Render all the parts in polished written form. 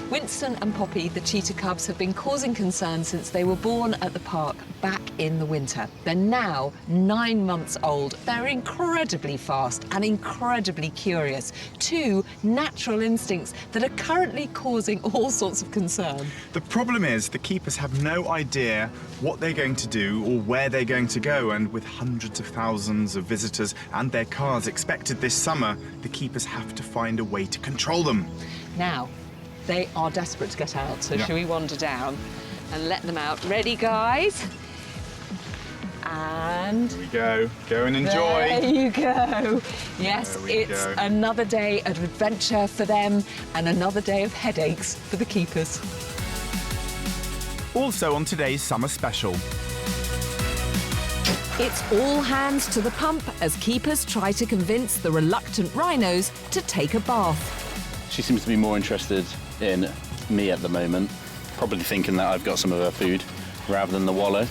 Winston and Poppy, the cheetah cubs, have been causing concern since they were born at the park back in the winter. They're now 9 months old. They're incredibly fast and incredibly curious. Two natural instincts that are currently causing all sorts of concern. The problem is the keepers have no idea what they're going to do or where they're going to go, and with hundreds of thousands of visitors and their cars expected this summer, the keepers have to find a way to control them. Now, they are desperate to get out, so shall we wander down and let them out? Ready, guys? And... Here we go. Go and enjoy. There you go. Yes, it's another day of adventure for them and another day of headaches for the keepers. Also on today's summer special. It's all hands to the pump as keepers try to convince the reluctant rhinos to take a bath. She seems to be more interested in me at the moment, probably thinking that I've got some of her food rather than the wallow.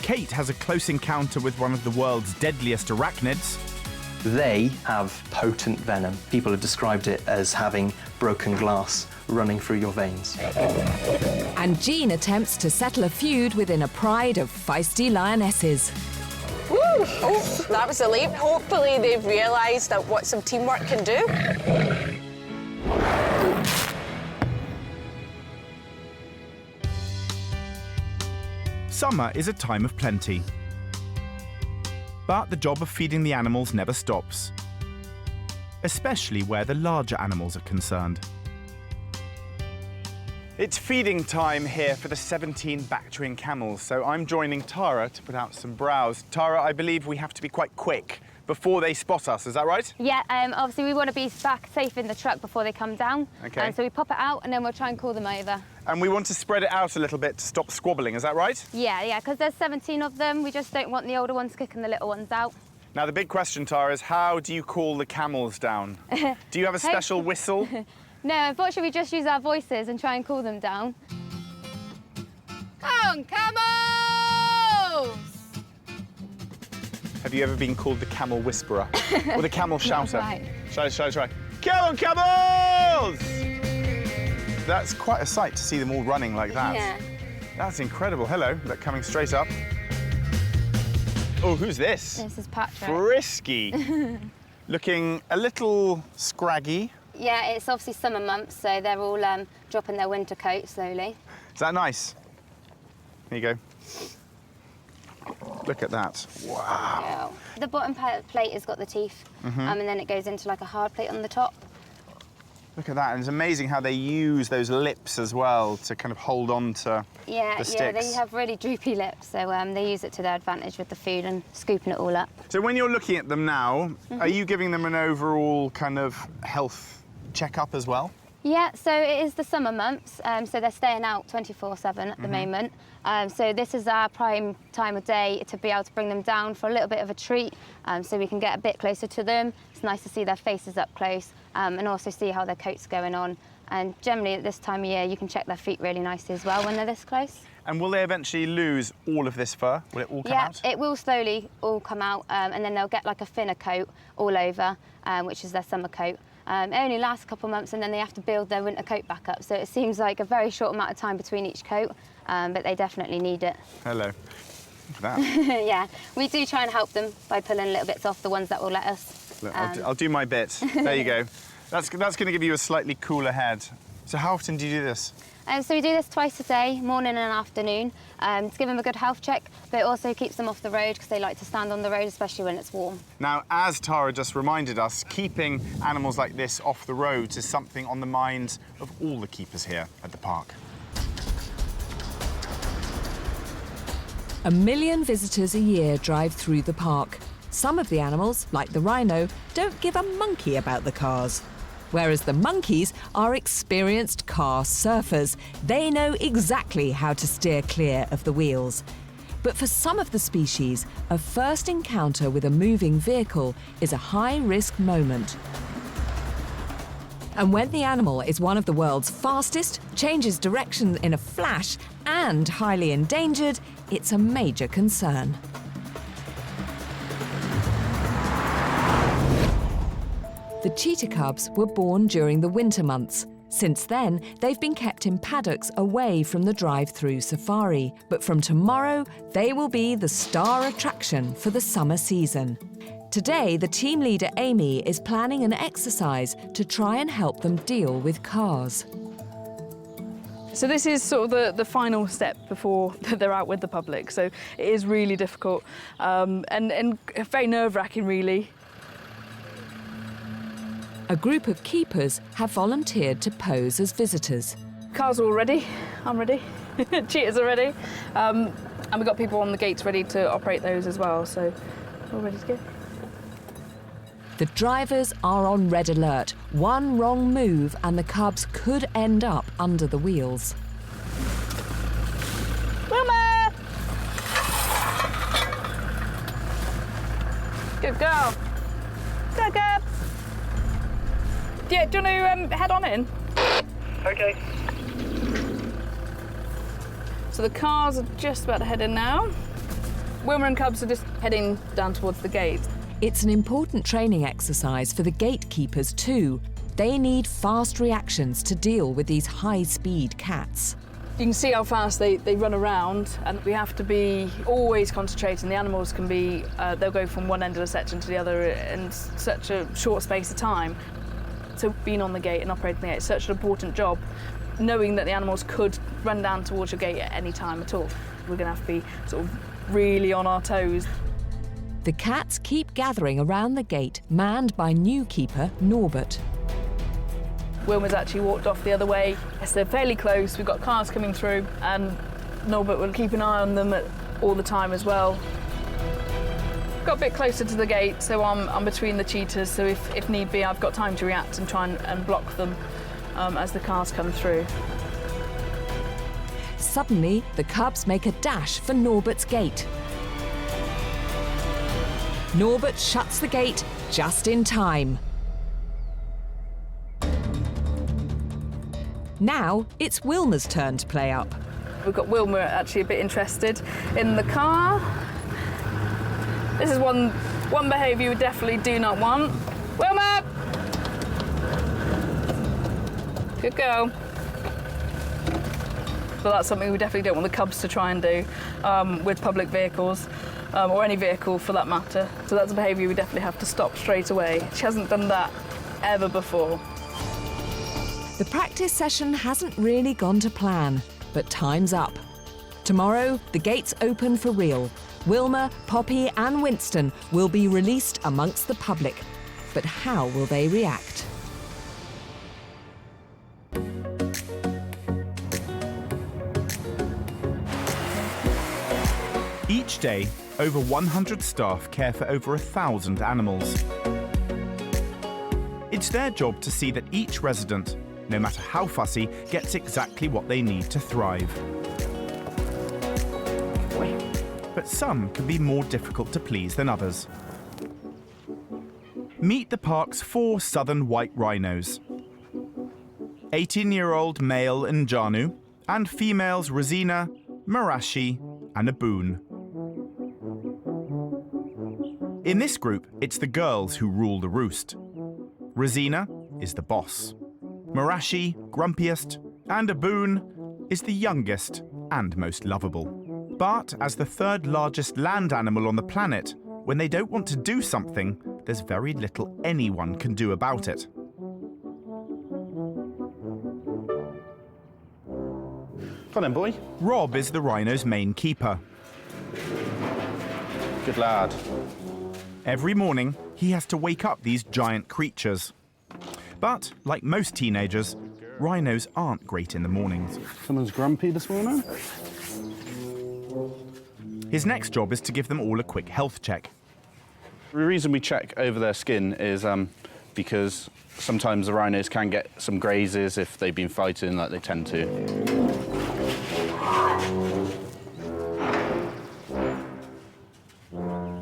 Kate has a close encounter with one of the world's deadliest arachnids. They have potent venom. People have described it as having broken glass running through your veins. And Jean attempts to settle a feud within a pride of feisty lionesses. Woo! Oh, that was a leap. Hopefully they've realised that what some teamwork can do. Summer is a time of plenty. But the job of feeding the animals never stops, especially where the larger animals are concerned. It's feeding time here for the 17 Bactrian camels, so I'm joining Tara to put out some browse. Tara, I believe we have to be quite quick before they spot us, is that right? Yeah, obviously we want to be back safe in the truck before they come down. Okay. So we pop it out and then we'll try and call them over. And we want to spread it out a little bit to stop squabbling, is that right? Yeah, because there's 17 of them. We just don't want the older ones kicking the little ones out. Now, the big question, Tara, is how do you call the camels down? Do you have a special whistle? No, unfortunately, we just use our voices and try and call them down. Come on, camels! Have you ever been called the camel whisperer or the camel shouter? Right. Shall I try? Come on, camels! That's quite a sight to see them all running like that. Yeah. That's incredible. Hello, look, coming straight up. Oh, who's this? This is Patrick. Frisky. Looking a little scraggy. Yeah, it's obviously summer months, so they're all dropping their winter coat slowly. Is that nice? Here you go. Look at that. Wow. Yeah. The bottom plate has got the teeth, and then it goes into like a hard plate on the top. Look at that, and it's amazing how they use those lips as well to kind of hold on to the sticks. Yeah, they have really droopy lips, so they use it to their advantage with the food and scooping it all up. So when you're looking at them now, are you giving them an overall kind of health checkup as well? Yeah, so it is the summer months, so they're staying out 24/7 at the moment. So this is our prime time of day to be able to bring them down for a little bit of a treat, so we can get a bit closer to them. It's nice to see their faces up close, and also see how their coat's going on. And generally at this time of year, you can check their feet really nicely as well when they're this close. And will they eventually lose all of this fur? Will it all come out? Yeah, it will slowly all come out, and then they'll get like a thinner coat all over, which is their summer coat. It only lasts a couple of months and then they have to build their winter coat back up. So it seems like a very short amount of time between each coat, but they definitely need it. Hello. Look at that. Yeah, we do try and help them by pulling little bits off, the ones that will let us. Look, I'll do my bit. There you go. That's going to give you a slightly cooler head. So how often do you do this? So we do this twice a day, morning and afternoon, to give them a good health check, but it also keeps them off the road because they like to stand on the road, especially when it's warm. Now, as Tara just reminded us, keeping animals like this off the roads is something on the minds of all the keepers here at the park. 1 million visitors a year drive through the park. Some of the animals, like the rhino, don't give a monkey about the cars. Whereas the monkeys are experienced car surfers. They know exactly how to steer clear of the wheels. But for some of the species, a first encounter with a moving vehicle is a high-risk moment. And when the animal is one of the world's fastest, changes direction in a flash, and highly endangered, it's a major concern. The cheetah cubs were born during the winter months. Since then, they've been kept in paddocks away from the drive-through safari. But from tomorrow, they will be the star attraction for the summer season. Today, the team leader, Amy, is planning an exercise to try and help them deal with cars. So this is sort of the final step before they're out with the public. So it is really difficult and very nerve-wracking, really. A group of keepers have volunteered to pose as visitors. Cars are all ready. I'm ready. Cheetahs are ready. And we've got people on the gates ready to operate those as well. So all ready to go. The drivers are on red alert. One wrong move and the cubs could end up under the wheels. Wilma! Good girl. Go, cubs. Yeah, do you want to head on in? Okay. So the cars are just about to head in now. Wilma and cubs are just heading down towards the gate. It's an important training exercise for the gatekeepers too. They need fast reactions to deal with these high-speed cats. You can see how fast they run around, and we have to be always concentrating. The animals can be, they'll go from one end of the section to the other in such a short space of time. So being on the gate and operating the gate is such an important job, knowing that the animals could run down towards your gate at any time at all. We're going to have to be sort of really on our toes. The cats keep gathering around the gate, manned by new keeper Norbert. Wilma's actually walked off the other way. Yes, they're fairly close. We've got cars coming through, and Norbert will keep an eye on them all the time as well. Got a bit closer to the gate, so I'm between the cheetahs, so if need be, I've got time to react and try and block them as the cars come through. Suddenly, the cubs make a dash for Norbert's gate. Norbert shuts the gate just in time. Now it's Wilma's turn to play up. We've got Wilma actually a bit interested in the car. This is one behaviour we definitely do not want. Wilma! Good girl. But that's something we definitely don't want the cubs to try and do with public vehicles. Or any vehicle for that matter. So that's a behaviour we definitely have to stop straight away. She hasn't done that ever before. The practice session hasn't really gone to plan, but time's up. Tomorrow, the gates open for real. Wilma, Poppy and Winston will be released amongst the public. But how will they react? Each day, over 100 staff care for over 1,000 animals. It's their job to see that each resident, no matter how fussy, gets exactly what they need to thrive. But some can be more difficult to please than others. Meet the park's 4 southern white rhinos. 18-year-old male Njanu and females Rosina, Marashi and Aboon. In this group, it's the girls who rule the roost. Rosina is the boss. Marashi, grumpiest, and Aboon is the youngest and most lovable. But as the 3rd largest land animal on the planet, when they don't want to do something, there's very little anyone can do about it. Come on, boy. Rob is the rhino's main keeper. Good lad. Every morning, he has to wake up these giant creatures. But, like most teenagers, rhinos aren't great in the mornings. Someone's grumpy this morning? His next job is to give them all a quick health check. The reason we check over their skin is because sometimes the rhinos can get some grazes if they've been fighting like they tend to.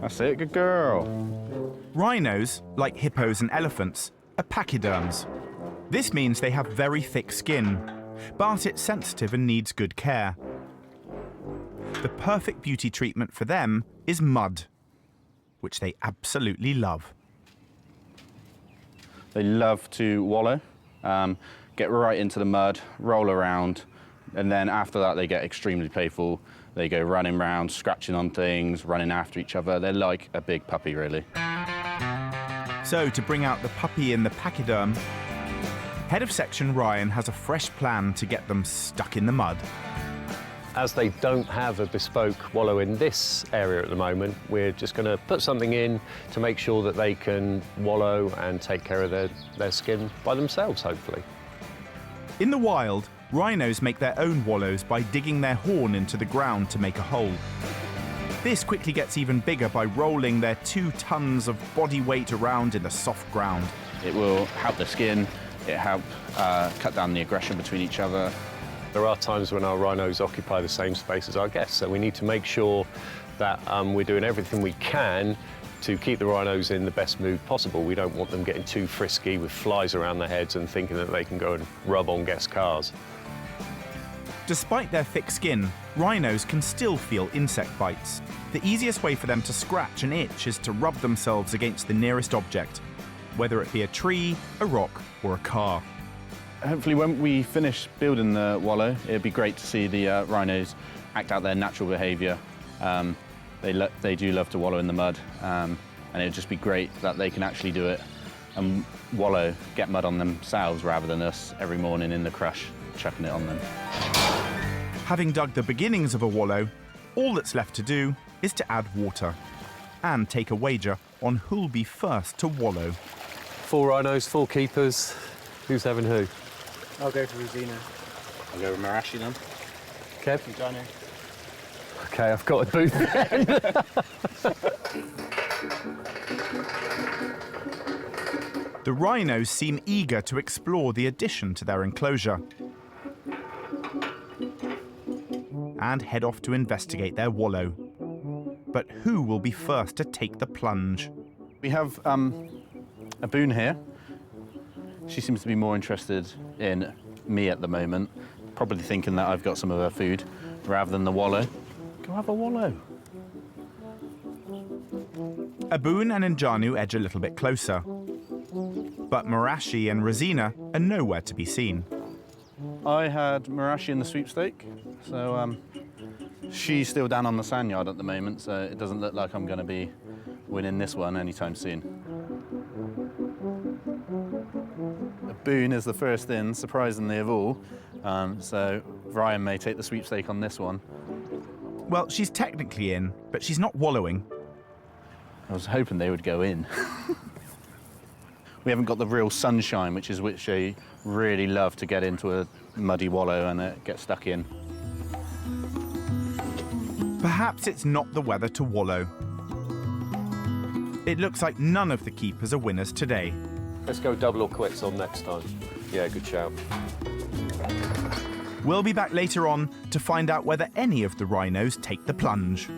That's it, good girl. Rhinos, like hippos and elephants, are pachyderms. This means they have very thick skin, but it's sensitive and needs good care. The perfect beauty treatment for them is mud, which they absolutely love. They love to wallow, get right into the mud, roll around, and then after that they get extremely playful. They go running around, scratching on things, running after each other. They're like a big puppy, really. So, to bring out the puppy in the pachyderm, Head of Section Ryan has a fresh plan to get them stuck in the mud. As they don't have a bespoke wallow in this area at the moment, we're just going to put something in to make sure that they can wallow and take care of their skin by themselves, hopefully. In the wild, rhinos make their own wallows by digging their horn into the ground to make a hole. This quickly gets even bigger by rolling their 2 tons of body weight around in the soft ground. It will help the skin, it help cut down the aggression between each other. There are times when our rhinos occupy the same space as our guests, so we need to make sure that we're doing everything we can to keep the rhinos in the best mood possible. We don't want them getting too frisky with flies around their heads and thinking that they can go and rub on guest cars. Despite their thick skin, rhinos can still feel insect bites. The easiest way for them to scratch and itch is to rub themselves against the nearest object, whether it be a tree, a rock, or a car. Hopefully when we finish building the wallow, it'd be great to see the rhinos act out their natural behaviour. They do love to wallow in the mud, and it'd just be great that they can actually do it and wallow, get mud on themselves rather than us every morning in the crush chucking it on them. Having dug the beginnings of a wallow, all that's left to do is to add water and take a wager on who'll be first to wallow. 4 rhinos, 4 keepers. Who's having who? I'll go for Rosina. I'll go with Marashi then. Kev? Johnny. OK, I've got a booth then. The rhinos seem eager to explore the addition to their enclosure and head off to investigate their wallow. But who will be first to take the plunge? We have a boon here. She seems to be more interested in me at the moment, probably thinking that I've got some of her food rather than the wallow. Go have a wallow. Aboon and Njanu edge a little bit closer, but Marashi and Rosina are nowhere to be seen. I had Marashi in the sweepstake, so she's still down on the sand yard at the moment, so it doesn't look like I'm going to be winning this one anytime soon. Boone is the first in, surprisingly of all, so Ryan may take the sweepstake on this one. Well, she's technically in, but she's not wallowing. I was hoping they would go in. We haven't got the real sunshine, which they really love to get into a muddy wallow and get stuck in. Perhaps it's not the weather to wallow. It looks like none of the keepers are winners today. Let's go double or quits on next time. Yeah, good shout. We'll be back later on to find out whether any of the rhinos take the plunge.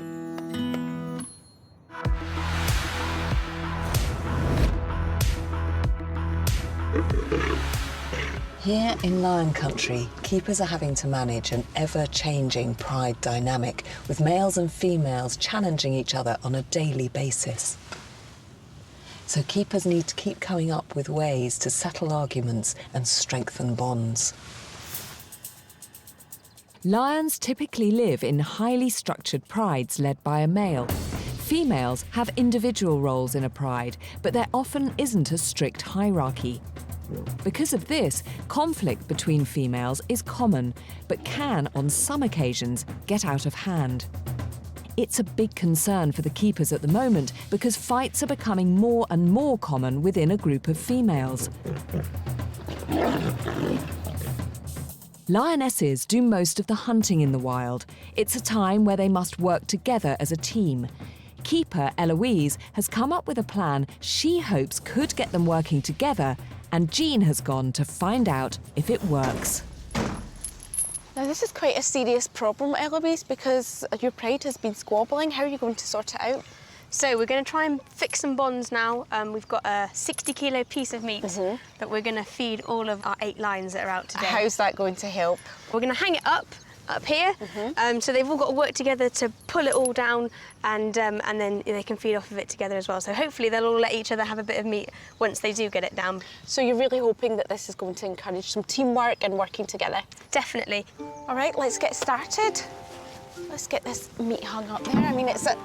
Here in lion country, keepers are having to manage an ever-changing pride dynamic, with males and females challenging each other on a daily basis. So keepers need to keep coming up with ways to settle arguments and strengthen bonds. Lions typically live in highly structured prides led by a male. Females have individual roles in a pride, but there often isn't a strict hierarchy. Because of this, conflict between females is common, but can, on some occasions, get out of hand. It's a big concern for the keepers at the moment because fights are becoming more and more common within a group of females. Lionesses do most of the hunting in the wild. It's a time where they must work together as a team. Keeper Eloise has come up with a plan she hopes could get them working together, and Jean has gone to find out if it works. Now, this is quite a serious problem, Eloise, because your pride has been squabbling. How are you going to sort it out? So we're going to try and fix some bonds now. We've got a 60-kilo piece of meat that we're going to feed all of our 8 lions that are out today. How's that going to help? We're going to hang it up up here. So they've all got to work together to pull it all down, and then they can feed off of it together as well. So hopefully they'll all let each other have a bit of meat once they do get it down. So you're really hoping that this is going to encourage some teamwork and working together? Definitely. All right, let's get started. Let's get this meat hung up there. I mean, it's a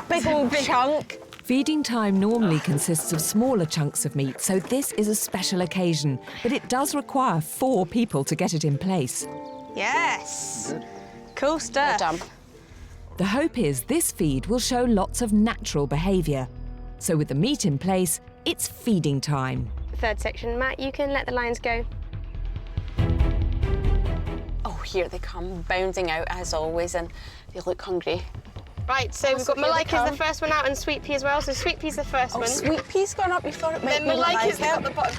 big old chunk. Feeding time normally consists of smaller chunks of meat, so this is a special occasion. But it does require 4 people to get it in place. Yes. Cool stuff. Well done. The hope is this feed will show lots of natural behaviour. So with the meat in place, it's feeding time. Third section, Matt, you can let the lions go. Oh, here they come, bounding out as always, and they look hungry. Right, so we've got Malika's the first one out and Sweet Pea as well. So Sweet Pea's the first one. Sweet Pea's gone up. You thought it might Then be Malika's Malika. at the bottom.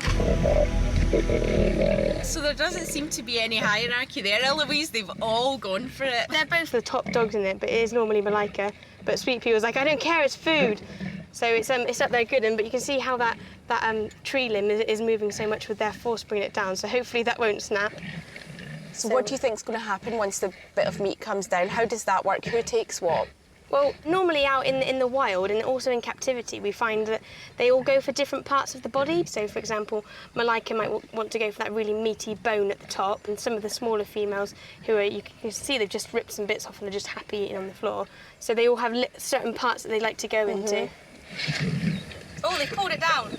So there doesn't seem to be any hierarchy there, Eloise. They've all gone for it. They're both the top dogs in it, but it is normally Malika. But Sweet Pea was like, I don't care, it's food. So it's up there good, but you can see how that tree limb is moving so much with their force bringing it down. So hopefully that won't snap. So what do you think is going to happen once the bit of meat comes down? How does that work? Who takes what? Well, normally out in the wild and also in captivity, we find that they all go for different parts of the body. So, for example, Malika might want to go for that really meaty bone at the top, and some of the smaller females who are, you can see they've just ripped some bits off and they're just happy eating on the floor. So they all have certain parts that they like to go into. Oh, they pulled it down.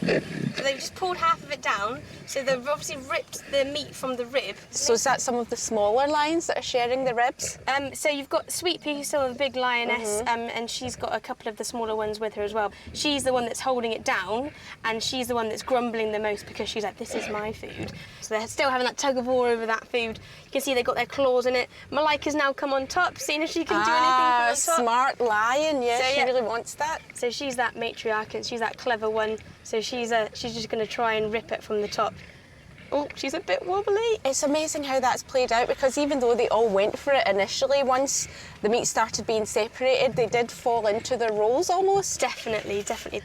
So they've just pulled half of it down. So they've obviously ripped the meat from the rib. So is that some of the smaller lions that are sharing the ribs? So you've got Sweet Pea, who's still a big lioness, and she's got a couple of the smaller ones with her as well. She's the one that's holding it down, and she's the one that's grumbling the most because she's like, this is my food. So they're still having that tug of war over that food. You can see they've got their claws in it. Malika's now come on top, seeing if she can do anything from on top. Smart lion, yeah, So, she really wants that. So she's that matriarch, and she's that clever one. So she's just going to try and rip it from the top. Oh, she's a bit wobbly. It's amazing how that's played out, because even though they all went for it initially, once the meat started being separated, they did fall into their roles almost. Definitely, definitely.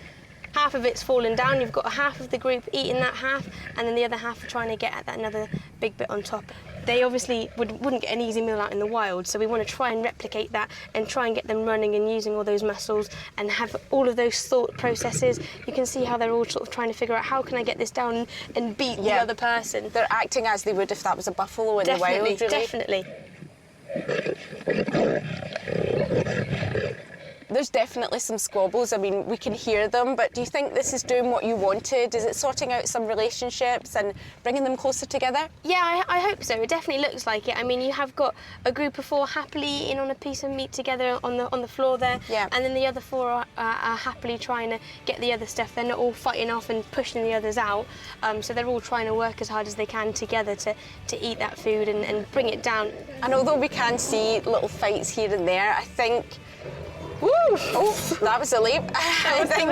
Half of it's fallen down, you've got half of the group eating that half, and then the other half trying to get at that another big bit on top. They obviously wouldn't get an easy meal out in the wild, so we want to try and replicate that and try and get them running and using all those muscles and have all of those thought processes. You can see how they're all sort of trying to figure out, how can I get this down and beat the other person? They're acting as they would if that was a buffalo in the wild, really. Definitely. There's definitely some squabbles. I mean, we can hear them, but do you think this is doing what you wanted? Is it sorting out some relationships and bringing them closer together? Yeah, I hope so. It definitely looks like it. I mean, you have got a group of 4 happily eating on a piece of meat together on the floor there, and then the other 4 are happily trying to get the other stuff. They're not all fighting off and pushing the others out, so they're all trying to work as hard as they can together to eat that food and bring it down. And although we can see little fights here and there, I think... Woo! Oh, that was a leap. I think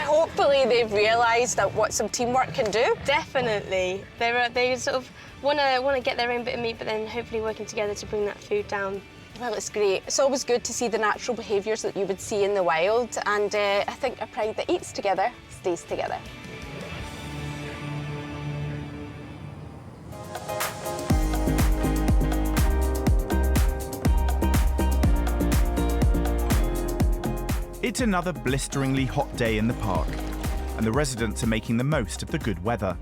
hopefully they've realised that what some teamwork can do. Definitely. They sort of want to get their own bit of meat, but then hopefully working together to bring that food down. Well, it's great. It's always good to see the natural behaviours that you would see in the wild, and I think a pride that eats together stays together. It's another blisteringly hot day in the park, and the residents are making the most of the good weather.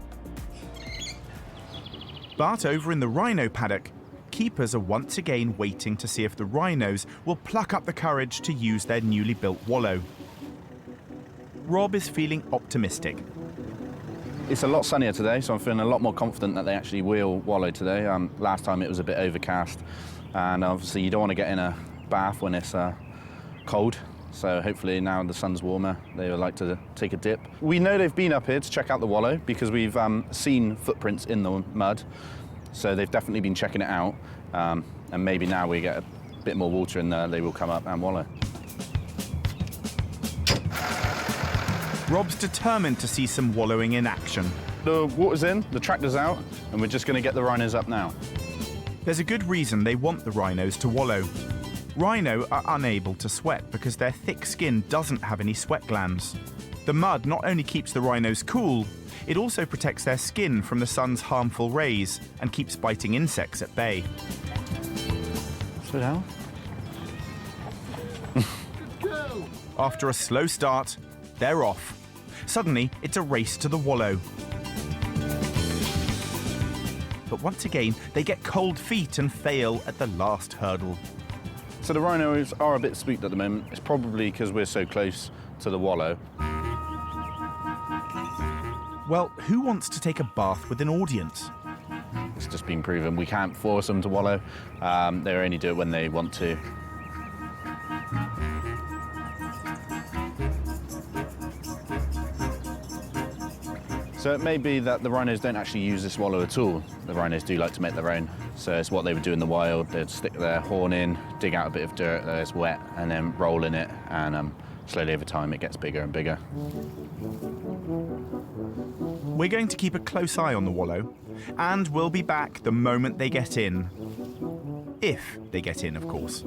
But over in the rhino paddock, keepers are once again waiting to see if the rhinos will pluck up the courage to use their newly built wallow. Rob is feeling optimistic. It's a lot sunnier today, so I'm feeling a lot more confident that they actually will wallow today. Last time it was a bit overcast, and obviously you don't want to get in a bath when it's cold. So hopefully now the sun's warmer, they would like to take a dip. We know they've been up here to check out the wallow because we've seen footprints in the mud. So they've definitely been checking it out. And maybe now we get a bit more water in there, they will come up and wallow. Rob's determined to see some wallowing in action. The water's in, the tractor's out, and we're just going to get the rhinos up now. There's a good reason they want the rhinos to wallow. Rhino are unable to sweat because their thick skin doesn't have any sweat glands. The mud not only keeps the rhinos cool, it also protects their skin from the sun's harmful rays and keeps biting insects at bay. Slow down. After a slow start, they're off. Suddenly, it's a race to the wallow. But once again, they get cold feet and fail at the last hurdle. So the rhinos are a bit spooked at the moment. It's probably because we're so close to the wallow. Well, who wants to take a bath with an audience? It's just been proven we can't force them to wallow. They only do it when they want to. So it may be that the rhinos don't actually use this wallow at all. The rhinos do like to make their own. So it's what they would do in the wild. They'd stick their horn in, dig out a bit of dirt that's wet, and then roll in it. And slowly over time, it gets bigger and bigger. We're going to keep a close eye on the wallow, and we'll be back the moment they get in. If they get in, of course.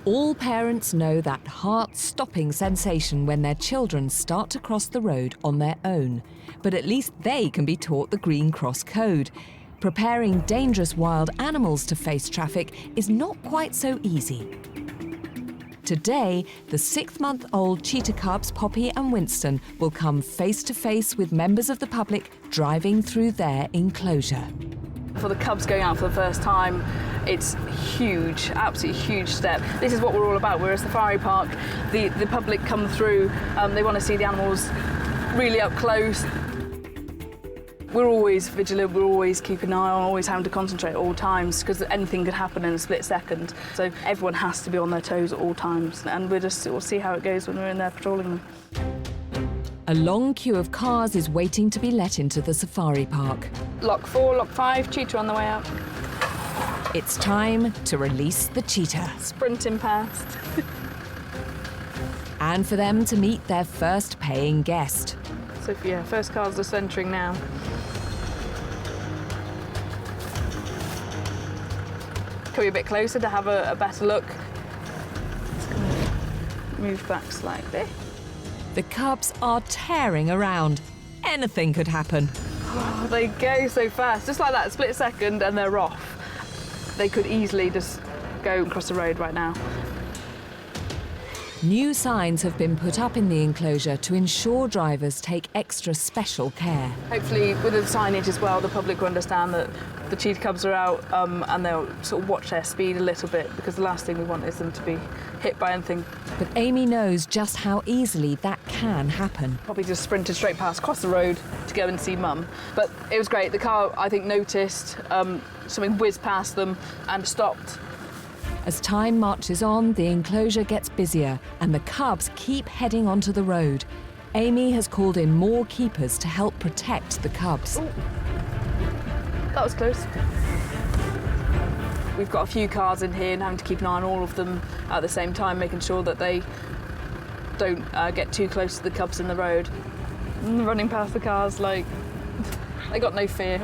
All parents know that heart-stopping sensation when their children start to cross the road on their own. But at least they can be taught the Green Cross Code. Preparing dangerous wild animals to face traffic is not quite so easy. Today, the 6-month-old cheetah cubs, Poppy and Winston, will come face-to-face with members of the public driving through their enclosure. For the cubs going out for the first time, it's huge, absolutely huge step. This is what we're all about. We're a safari park. The public come through, they want to see the animals really up close. We're always vigilant, we're always keeping an eye on, always having to concentrate at all times because anything could happen in a split second. So everyone has to be on their toes at all times, and we'll see how it goes when we're in there patrolling them. A long queue of cars is waiting to be let into the safari park. Lock 4, lock 5, cheetah on the way out. It's time to release the cheetah. Sprinting past. And for them to meet their first paying guest. So yeah, first cars are centering now. Come a bit closer to have a better look. Move back slightly. The cubs are tearing around. Anything could happen. Oh, they go so fast, just like that, split second, and they're off. They could easily just go across the road right now. New signs have been put up in the enclosure to ensure drivers take extra special care. Hopefully, with the signage as well, the public will understand that the cheetah cubs are out and they'll sort of watch their speed a little bit, because the last thing we want is them to be hit by anything. But Amy knows just how easily that can happen. Probably just sprinted straight past, across the road to go and see Mum. But it was great. The car, I think, noticed something whizzed past them and stopped. As time marches on, the enclosure gets busier and the cubs keep heading onto the road. Amy has called in more keepers to help protect the cubs. Ooh. That was close. We've got a few cars in here and having to keep an eye on all of them at the same time, making sure that they don't get too close to the cubs in the road. Running past the cars like they got no fear.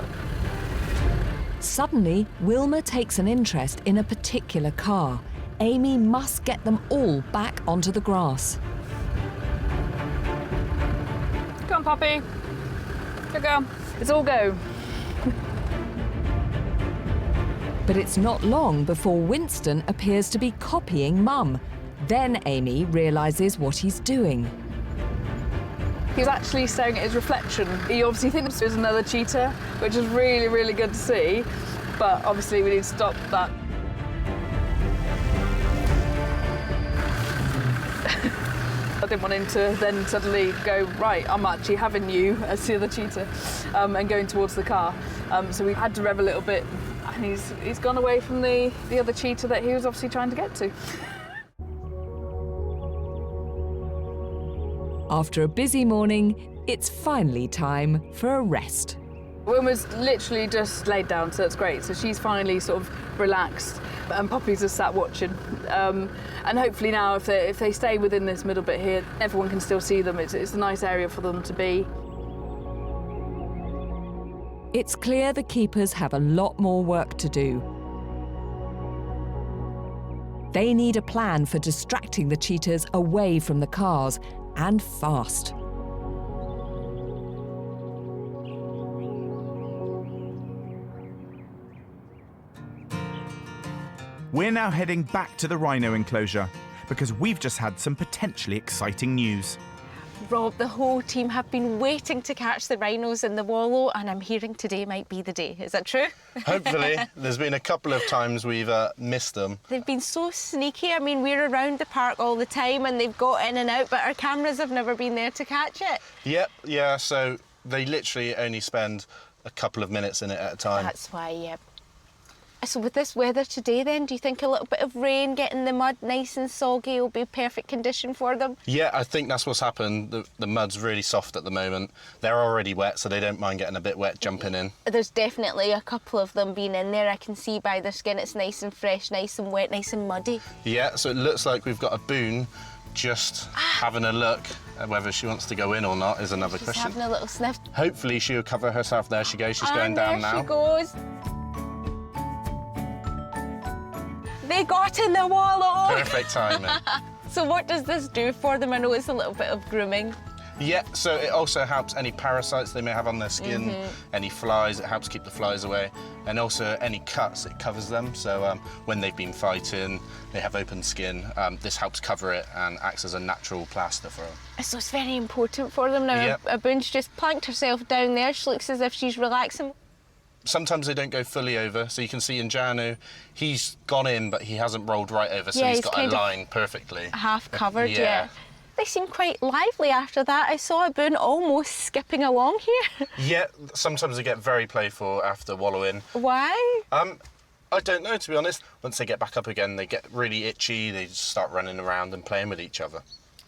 Suddenly, Wilma takes an interest in a particular car. Amy must get them all back onto the grass. Come on, Poppy. Go, go. It's all go. But it's not long before Winston appears to be copying Mum. Then Amy realises what he's doing. He was actually staring at his reflection. He obviously thinks there's another cheetah, which is really, really good to see. But obviously we need to stop that. I didn't want him to then suddenly go, right, I'm actually having you as the other cheetah, and going towards the car. So we had to rev a little bit, and he's gone away from the other cheetah that he was obviously trying to get to. After a busy morning, it's finally time for a rest. Wilma's literally just laid down, so that's great. So she's finally sort of relaxed, and Poppy's just sat watching. And hopefully now, if they stay within this middle bit here, everyone can still see them. It's a nice area for them to be. It's clear the keepers have a lot more work to do. They need a plan for distracting the cheetahs away from the cars, and fast. We're now heading back to the rhino enclosure because we've just had some potentially exciting news. Rob, the whole team have been waiting to catch the rhinos in the wallow, and I'm hearing today might be the day. Is that true? Hopefully. There's been a couple of times we've missed them. They've been so sneaky. I mean, we're around the park all the time and they've got in and out, but our cameras have never been there to catch it. Yep, yeah, so they literally only spend a couple of minutes in it at a time. That's why, yeah. So with this weather today then, do you think a little bit of rain, getting the mud nice and soggy will be perfect condition for them? Yeah, I think that's what's happened. The mud's really soft at the moment. They're already wet, so they don't mind getting a bit wet jumping in. There's definitely a couple of them being in there. I can see by their skin it's nice and fresh, nice and wet, nice and muddy. Yeah, so it looks like we've got a Boone just having a look. Whether she wants to go in or not is another question. She's having a little sniff. Hopefully she'll cover herself. There she goes. She's going down now. There she goes. They got in the wallow. Perfect timing. So what does this do for them? I know it's a little bit of grooming. Yeah, so it also helps any parasites they may have on their skin, any flies, it helps keep the flies away, and also any cuts, it covers them. So when they've been fighting, they have open skin, this helps cover it and acts as a natural plaster for them. So it's very important for them now. Yep. A Boone's just planked herself down there. She looks as if she's relaxing. Sometimes they don't go fully over, so you can see in Janu, he's gone in, but he hasn't rolled right over, so Yeah, he's he's got a kind of line perfectly. Half covered, Yeah. yeah. They seem quite lively after that. I saw a Boone almost skipping along here. Yeah, sometimes they get very playful after wallowing. Why? I don't know, to be honest. Once they get back up again, they get really itchy, they just start running around and playing with each other.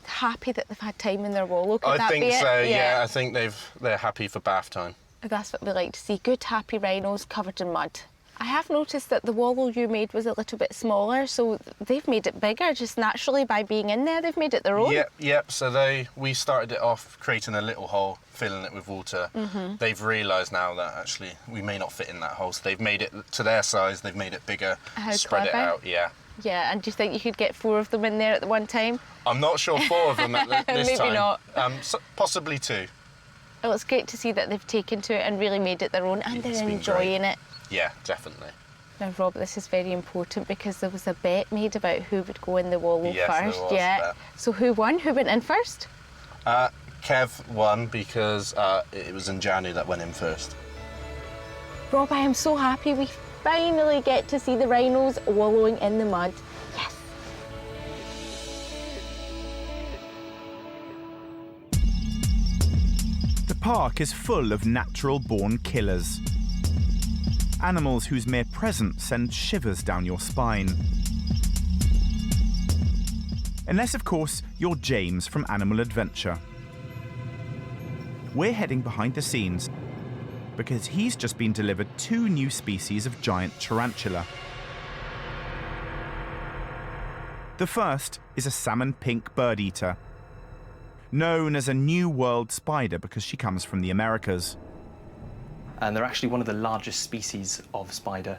Happy that they've had time in their wallow, could I that think be it? so, yeah. I think they're happy for bath time. That's what we like to see, good happy rhinos covered in mud. I have noticed that the wallow you made was a little bit smaller, so they've made it bigger just naturally by being in there. They've made it their own. Yep. So we started it off creating a little hole, filling it with water. They've realised now that actually we may not fit in that hole, so they've made it to their size. They've made it bigger, spread it out. Yeah. Yeah, and do you think you could get 4 of them in there at the one time? I'm not sure 4 of them at this Maybe time. not. Possibly 2. Well, it's great to see that they've taken to it and really made it their own, and they're enjoying it. Yeah, definitely. Now, Rob, this is very important because there was a bet made about who would go in the wallow Yes, first. there was yeah. a bet. So who won? Who went in first? Kev won because it was Njanu that went in first. Rob, I am so happy we finally get to see the rhinos wallowing in the mud. Yes. The park is full of natural-born killers. Animals whose mere presence sends shivers down your spine. Unless, of course, you're James from Animal Adventure. We're heading behind the scenes because he's just been delivered 2 new species of giant tarantula. The first is a salmon pink bird eater, known as a New World spider because she comes from the Americas. And they're actually one of the largest species of spider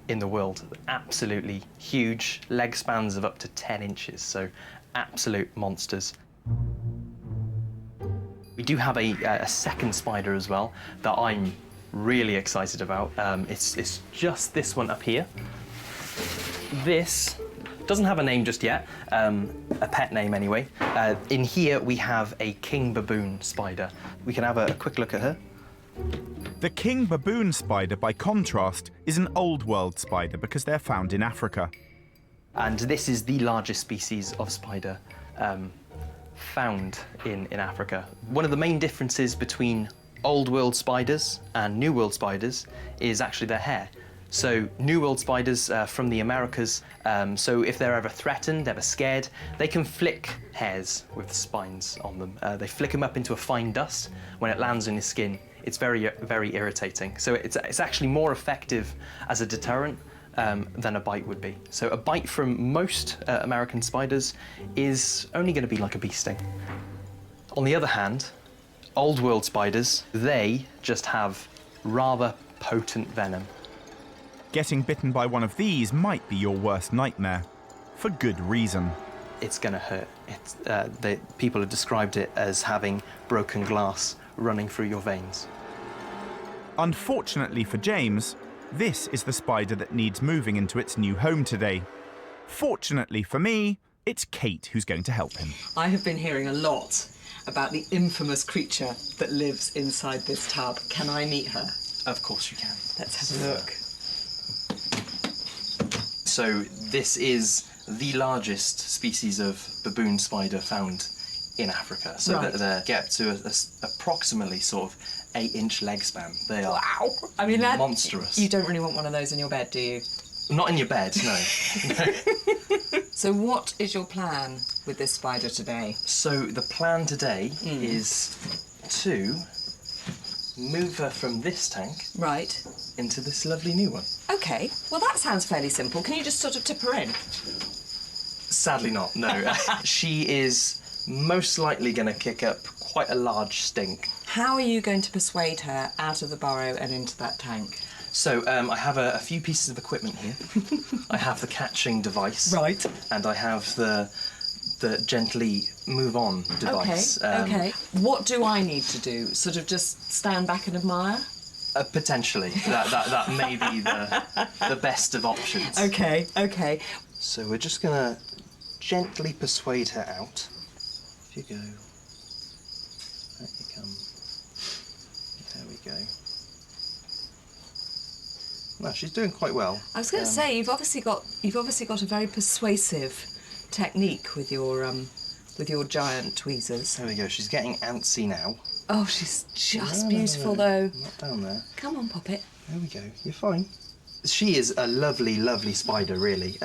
in the world. Absolutely huge, leg spans of up to 10 inches, so absolute monsters. We do have a second spider as well that I'm really excited about. It's just this one up here. This doesn't have a name just yet, a pet name anyway. In here we have a king baboon spider. We can have a quick look at her. The king baboon spider, by contrast, is an old world spider because they're found in Africa. And this is the largest species of spider found in Africa. One of the main differences between old world spiders and new world spiders is actually their hair. So New World spiders from the Americas, so if they're ever threatened, ever scared, they can flick hairs with spines on them. They flick them up into a fine dust. When it lands on your skin, it's very, very irritating. So it's actually more effective as a deterrent than a bite would be. So a bite from most American spiders is only going to be like a bee sting. On the other hand, Old World spiders, they just have rather potent venom. Getting bitten by one of these might be your worst nightmare, for good reason. It's going to hurt. People have described it as having broken glass running through your veins. Unfortunately for James, This is the spider that needs moving into its new home today. Fortunately for me, it's Kate who's going to help him. I have been hearing a lot about the infamous creature that lives inside this tub. Can I meet her? Of course you can. Let's have a look. So this is the largest species of baboon spider found in Africa. So Right. they get to approximately sort of 8-inch leg span. They are I mean, that, monstrous. You don't really want one of those in your bed, do you? Not in your bed, no. So what is your plan with this spider today? So the plan today is to move her from this tank Right. into this lovely new one. OK, well that sounds fairly simple. Can you just sort of tip her in? Sadly not, no. She is most likely going to kick up quite a large stink. How are you going to persuade her out of the burrow and into that tank? So I have a few pieces of equipment here. I have the catching device. Right. And I have the gently move on device. OK. What do I need to do? Sort of just stand back and admire? Potentially. That may be the best of options. OK. So we're just going to gently persuade her out. If you go, out you come. There we go. No, she's doing quite well. I was going to say you've obviously got a very persuasive technique with your giant tweezers. There we go. She's getting antsy now. Oh, she's just beautiful though. Not down there. Come on, Poppet. There we go. You're fine. She is a lovely, lovely spider, really.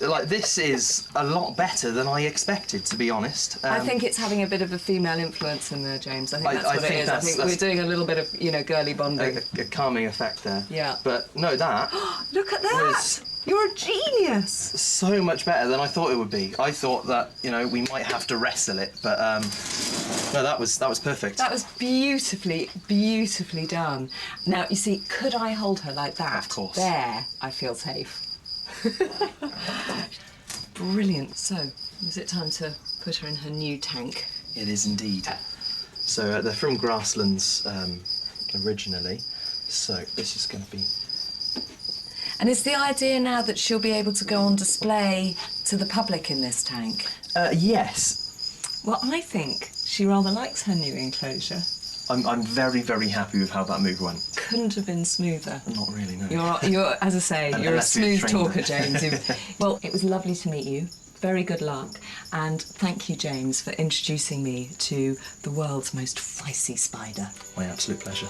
Like, this is a lot better than I expected, to be honest. I think it's having a bit of a female influence in there, James. I think that's what it is. I think we're doing a little bit of, girly bonding. A calming effect there. Yeah. But no, that Look at that! was You're a genius! so much better than I thought it would be. I thought that, we might have to wrestle it, but no, that was perfect. That was beautifully, beautifully done. Now, you see, could I hold her like that? Of course. There, I feel safe. Brilliant. So, is it time to put her in her new tank? It is indeed. So they're from grasslands originally, so this is going to be... And is the idea now that she'll be able to go on display to the public in this tank? Yes. Well, I think she rather likes her new enclosure. I'm very, very happy with how that move went. Couldn't have been smoother. Not really, no. You're as I say, you're a Unless you're smooth trained. talker, James. Well, it was lovely to meet you. Very good luck. And thank you, James, for introducing me to the world's most feisty spider. My absolute pleasure.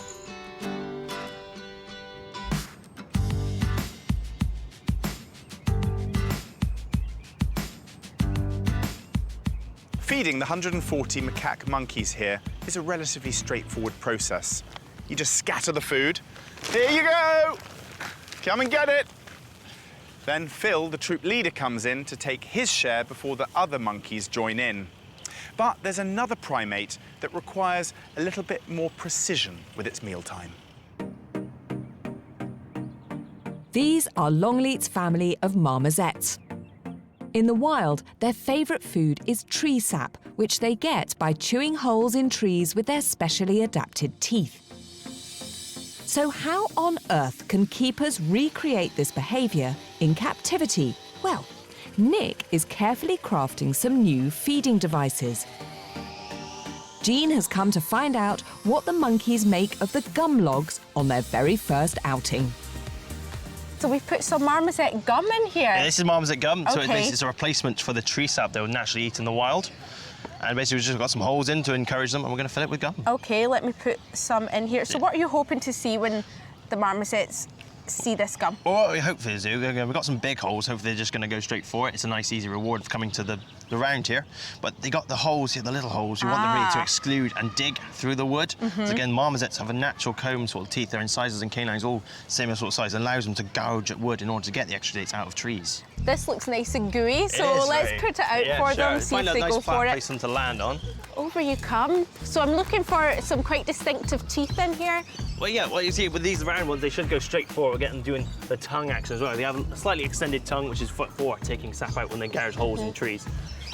Feeding the 140 macaque monkeys here is a relatively straightforward process. You just scatter the food. Here you go! Come and get it! Then Phil, the troop leader, comes in to take his share before the other monkeys join in. But there's another primate that requires a little bit more precision with its mealtime. These are Longleat's family of marmosets. In the wild, their favourite food is tree sap, which they get by chewing holes in trees with their specially adapted teeth. So how on earth can keepers recreate this behaviour in captivity? Well, Nick is carefully crafting some new feeding devices. Jean has come to find out what the monkeys make of the gum logs on their very first outing. So we've put some marmoset gum in here. Yeah, this is marmoset gum, so Okay. it's a replacement for the tree sap they would naturally eat in the wild. And basically we've just got some holes in to encourage them, and we're going to fill it with gum. Okay, let me put some in here. So what are you hoping to see when the marmosets see this gum? Well, what we hopefully do, we've got some big holes, hopefully they're just going to go straight for it. It's a nice easy reward for coming to the round here. But they got the holes here, the little holes, you want them really to exclude and dig through the wood. So again, marmosets have a natural comb sort of teeth, their incisors and canines all same sort of size, and allows them to gouge at wood in order to get the extra dates out of trees. This looks nice and gooey, so It is, let's right? put it out Yeah, for sure. them, see Find if a they nice go flat for it. place them to land on. Over you come. So I'm looking for some quite distinctive teeth in here. Well, yeah, well, you see, with these round ones, they should go straight forward. We're getting doing the tongue action as well. They have a slightly extended tongue, which is foot forward, taking sap out when they gouge holes in trees.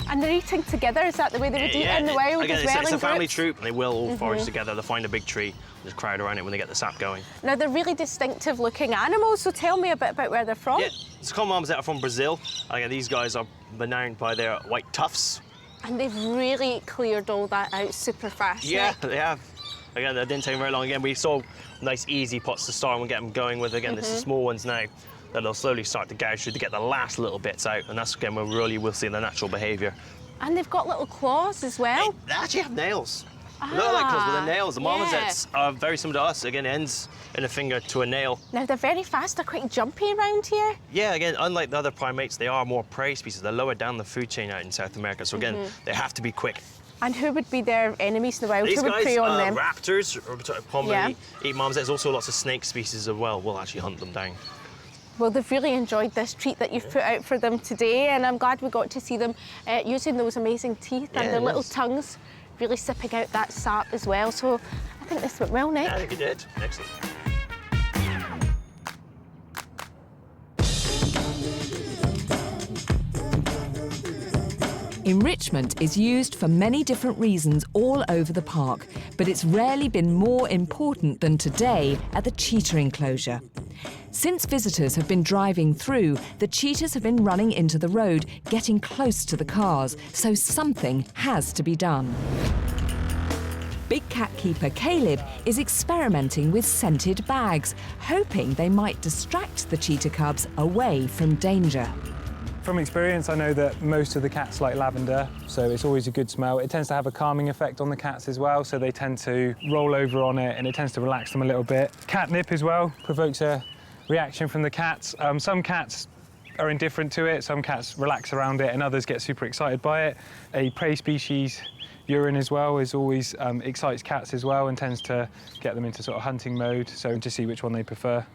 And they're eating together, is that the way they would eat in the wild again, as well? It's a family groups? troop, and they will all forage together. They'll find a big tree, just crowd around it when they get the sap going. Now, they're really distinctive looking animals, so tell me a bit about where they're from. Yeah, it's called marmoset are from Brazil. Again, these guys are renowned by their white tufts. And they've really cleared all that out super fast. Yeah, they have. Again, that didn't take very long. Again, we saw nice easy pots to start and get them going with. Again, this is small ones now that they'll slowly start to gouge through to get the last little bits out. And that's, again, where we really will see their natural behaviour. And they've got little claws as well. They actually have nails. They look like claws, but they're nails. The marmosets are very similar to us. Again, ends in a finger to a nail. Now, they're very fast. They're quite jumpy around here. Yeah, again, unlike the other primates, they are more prey species. They're lower down the food chain out in South America. So again, they have to be quick. And who would be their enemies in the wild? These Who would guys, prey on them? raptors, commonly eat marmosets. There's also lots of snake species as well. We'll actually hunt them down. Well, they've really enjoyed this treat that you've put out for them today, and I'm glad we got to see them using those amazing teeth and their little tongues, really sipping out that sap as well. So I think this went well, Nick. Yeah, I think you did. Excellent. Enrichment is used for many different reasons all over the park, but it's rarely been more important than today at the cheetah enclosure. Since visitors have been driving through, the cheetahs have been running into the road, getting close to the cars, so something has to be done. Big cat keeper Caleb is experimenting with scented bags, hoping they might distract the cheetah cubs away from danger. From experience, I know that most of the cats like lavender, so it's always a good smell. It tends to have a calming effect on the cats as well, so they tend to roll over on it and it tends to relax them a little bit. Catnip as well provokes a reaction from the cats. Some cats are indifferent to it, some cats relax around it and others get super excited by it. A prey species urine as well is always excites cats as well and tends to get them into sort of hunting mode, so to see which one they prefer.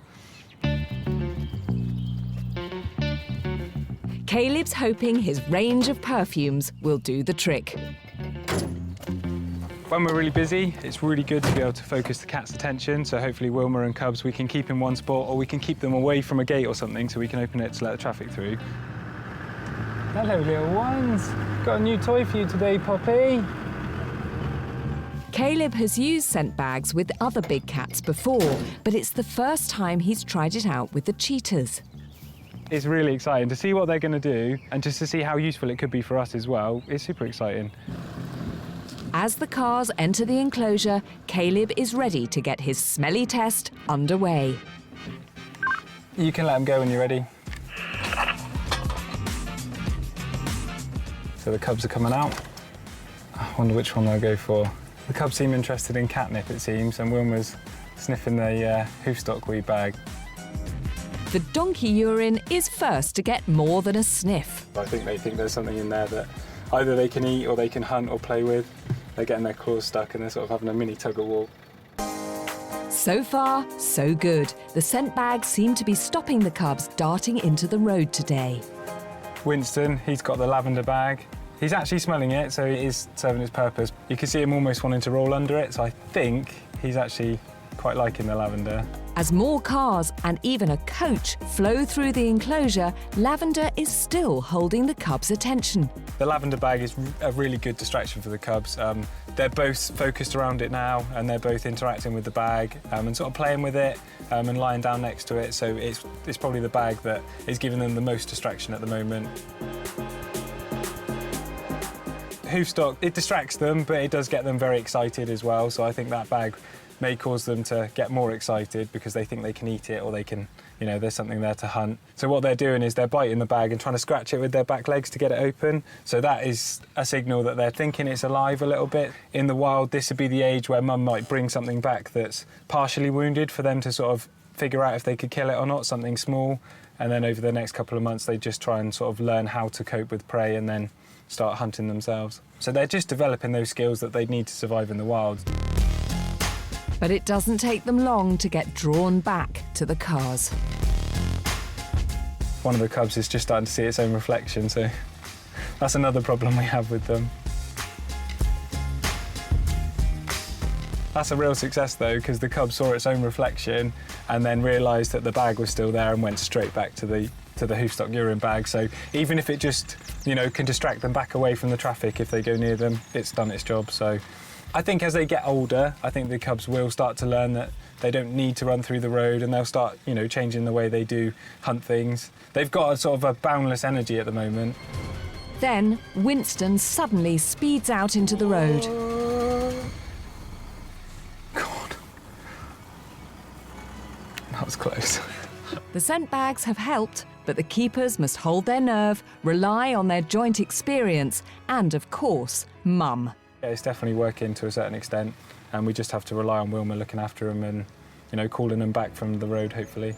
Caleb's hoping his range of perfumes will do the trick. When we're really busy, it's really good to be able to focus the cat's attention, so hopefully Wilma and cubs, we can keep in one spot or we can keep them away from a gate or something so we can open it to let the traffic through. Hello, little ones. Got a new toy for you today, Poppy. Caleb has used scent bags with other big cats before, but it's the first time he's tried it out with the cheetahs. It's really exciting to see what they're going to do and just to see how useful it could be for us as well. It's super exciting. As the cars enter the enclosure, Caleb is ready to get his smelly test underway. You can let them go when you're ready. So the cubs are coming out. I wonder which one they'll go for. The cubs seem interested in catnip, it seems, and Wilma's sniffing the hoofstock wee bag. The donkey urine is first to get more than a sniff. I think they think there's something in there that either they can eat or they can hunt or play with. They're getting their claws stuck and they're sort of having a mini tug-of-war. So far, so good. The scent bags seem to be stopping the cubs darting into the road today. Winston, he's got the lavender bag. He's actually smelling it, so it is serving its purpose. You can see him almost wanting to roll under it, so I think he's actually quite liking the lavender. As more cars and even a coach flow through the enclosure, lavender is still holding the cubs' attention. The lavender bag is a really good distraction for the cubs. They're both focused around it now and they're both interacting with the bag and sort of playing with it and lying down next to it. So it's probably the bag that is giving them the most distraction at the moment. Hoofstock, it distracts them, but it does get them very excited as well. So I think that bag may cause them to get more excited because they think they can eat it or they can, you know, there's something there to hunt. So what they're doing is they're biting the bag and trying to scratch it with their back legs to get it open. So that is a signal that they're thinking it's alive a little bit. In the wild, this would be the age where mum might bring something back that's partially wounded for them to sort of figure out if they could kill it or not, something small. And then over the next couple of months, they just try and sort of learn how to cope with prey and then start hunting themselves. So they're just developing those skills that they need to survive in the wild. But it doesn't take them long to get drawn back to the cars. One of the cubs is just starting to see its own reflection, so that's another problem we have with them. That's a real success though, because the cub saw its own reflection and then realised that the bag was still there and went straight back to the hoofstock urine bag. So even if it just, you know, can distract them back away from the traffic if they go near them, it's done its job. So I think as they get older, I think the cubs will start to learn that they don't need to run through the road, and they'll start, you know, changing the way they do hunt things. They've got a sort of a boundless energy at the moment. Then Winston suddenly speeds out into the road. God. That was close. The scent bags have helped, but the keepers must hold their nerve, rely on their joint experience, and of course, Mum. Yeah, it's definitely working to a certain extent, and we just have to rely on Wilma looking after them and, you know, calling them back from the road, hopefully.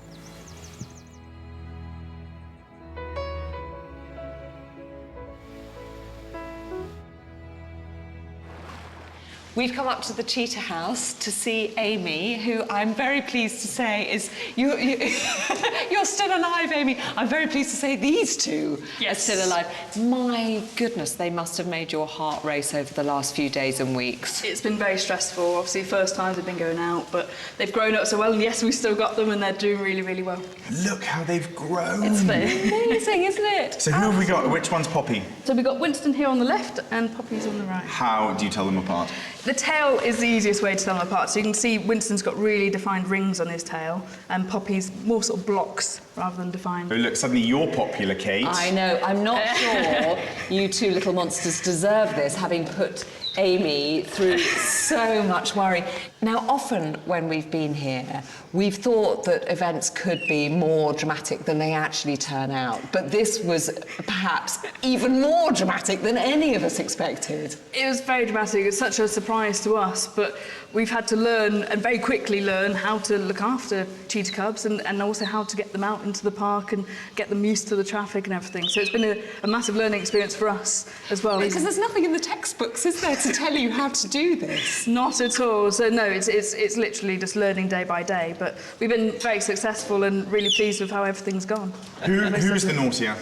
We've come up to the Cheetah house to see Amy, who I'm very pleased to say is... You're still alive, Amy. I'm very pleased to say these two are still alive. My goodness, they must have made your heart race over the last few days and weeks. It's been very stressful. Obviously, first times they've been going out, but they've grown up so well, and yes, we've still got them, and they're doing really, really well. Look how they've grown. It's amazing, isn't it? So who have we got? Which one's Poppy? So we've got Winston here on the left, and Poppy's on the right. How do you tell them apart? The tail is the easiest way to tell them apart. So you can see Winston's got really defined rings on his tail, and Poppy's more sort of blocks rather than defined. Oh, look, suddenly you're popular, Kate. I know. I'm not sure you two little monsters deserve this, having put Amy through so much worry. Now, often when we've been here, we've thought that events could be more dramatic than they actually turn out. But this was perhaps even more dramatic than any of us expected. It was very dramatic. It's such a surprise to us, but we've had to learn, and very quickly learn, how to look after cheetah cubs and also how to get them out into the park and get them used to the traffic and everything. So it's been a massive learning experience for us as well. Because there's nothing in the textbooks, is there, to tell you how to do this? Not at all. So no, it's literally just learning day by day. But we've been very successful and really pleased with how everything's gone. Who's the naughtier?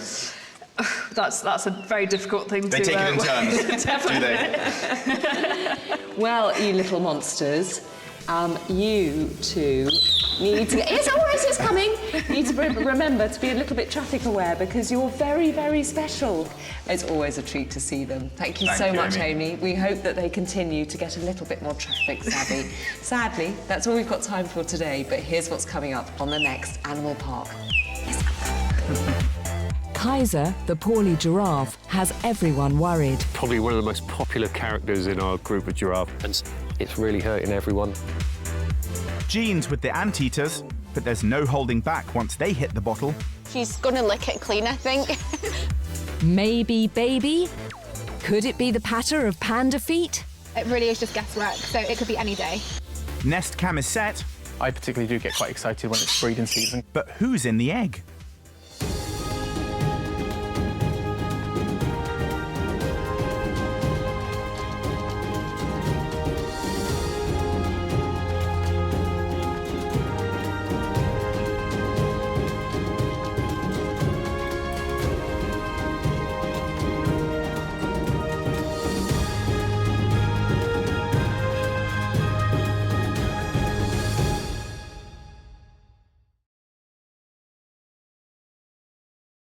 That's a very difficult thing to... They take it in turns, do they? Well, you little monsters, you two need to get... It's all right, it's coming. Need to remember to be a little bit traffic aware because you're very, very special. It's always a treat to see them. Thank you so much, Amy. We hope that they continue to get a little bit more traffic savvy. Sadly, that's all we've got time for today, but here's what's coming up on the next Animal Park. Kaiser, the poorly giraffe, has everyone worried. Probably one of the most popular characters in our group of giraffe, and it's really hurting everyone. Jean's with the anteaters, but there's no holding back once they hit the bottle. She's going to lick it clean, I think. Maybe baby? Could it be the patter of panda feet? It really is just guesswork, so it could be any day. Nest cam is set. I particularly do get quite excited when it's breeding season. But who's in the egg?